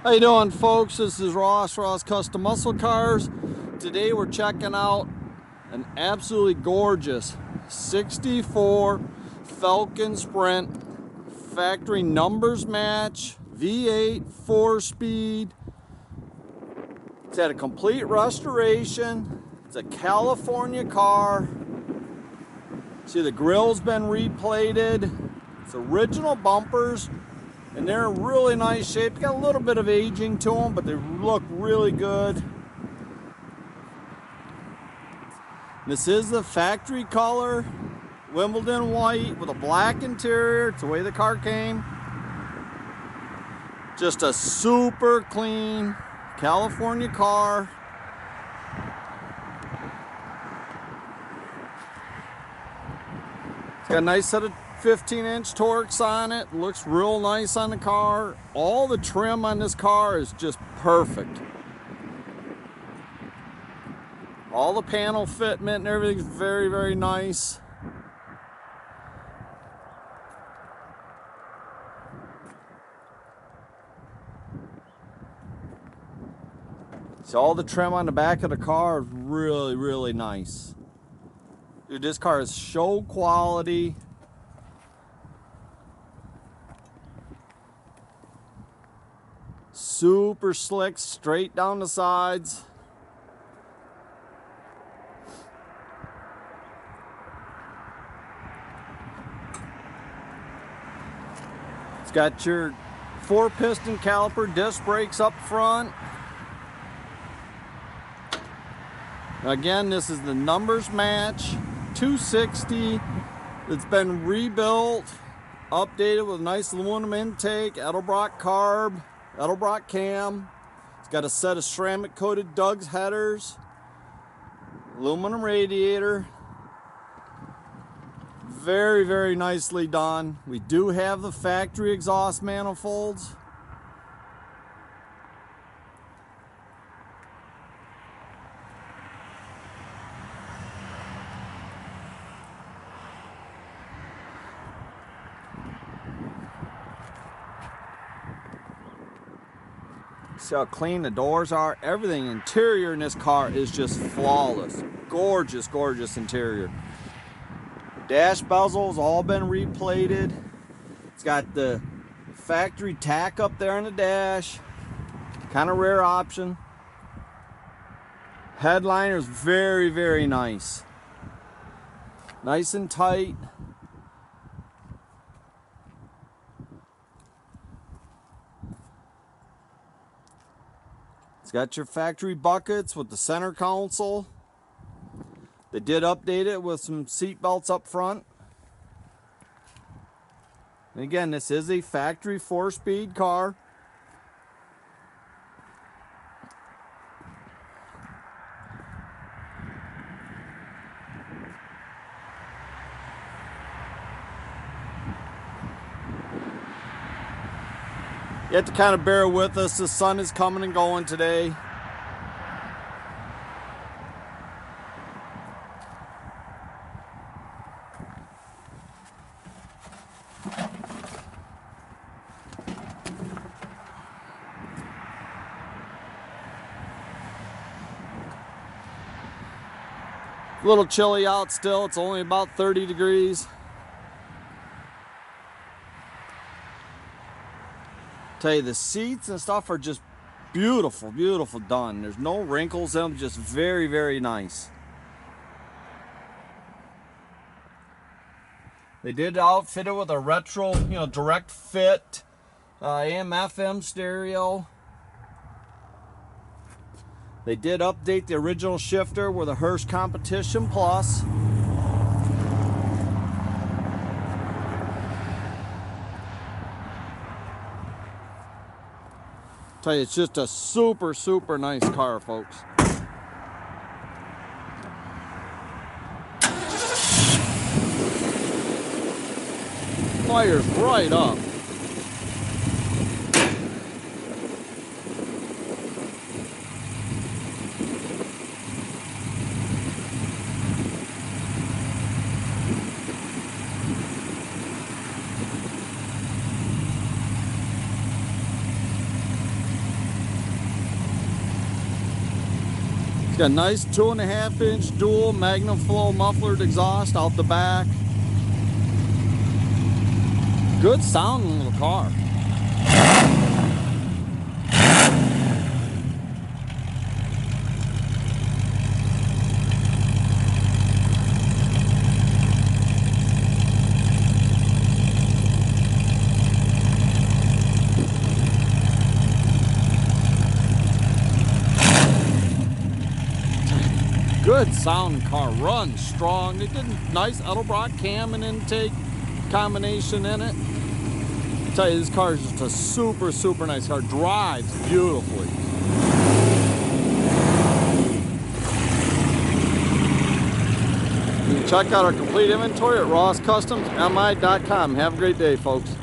How you doing, folks? This is Ross Custom Muscle Cars. Today we're checking out an absolutely gorgeous 64 Falcon Sprint, factory numbers match, V8, 4-speed. It's had a complete restoration. It's a California car. See, the grill's been replated. It's original bumpers, and they're in really nice shape. They got a little bit of aging to them, but they look really good. This is the factory color, Winbledon White with a black interior. It's the way the car came. Just a super clean California car. It's got a nice set of 15-inch Torx on it. Looks real nice on the car. All the trim on this car is just perfect. All the panel fitment and everything's very, very nice. So all the trim on the back of the car is really, really nice. Dude, this car is show quality. Super slick, straight down the sides. It's got your 4-piston caliper disc brakes up front. Again, this is the numbers match 260. It's been rebuilt, updated with a nice aluminum intake, Edelbrock carb, Edelbrock cam. It's got a set of ceramic coated Doug's headers, aluminum radiator. Very, very nicely done. We do have the factory exhaust manifolds. See how clean the doors are. Everything interior in this car is just flawless. Gorgeous, gorgeous interior. Dash bezels all been replated. It's got the factory tack up there on the dash. Kind of rare option. Headliner's very, very nice. Nice and tight. It's got your factory buckets with the center console. They did update it with some seat belts up front. And again, this is a factory 4-speed car. You have to kind of bear with us. The sun is coming and going today. A little chilly out still. It's only about 30 degrees. Tell you, the seats and stuff are just beautiful, beautiful done. There's no wrinkles in them, just very, very nice. They did outfit it with a retro, direct fit AM/FM stereo. They did update the original shifter with a Hurst Competition Plus. Tell you, it's just a super, super nice car, folks. Fires right up. Got a nice 2.5-inch dual Magnum Flow mufflered exhaust out the back. Good sounding little car. Good sounding car, runs strong. They did a nice Edelbrock cam and intake combination in it. I tell you, this car is just a super, super nice car. Drives beautifully. You can check out our complete inventory at rosscustomsmi.com. Have a great day, folks.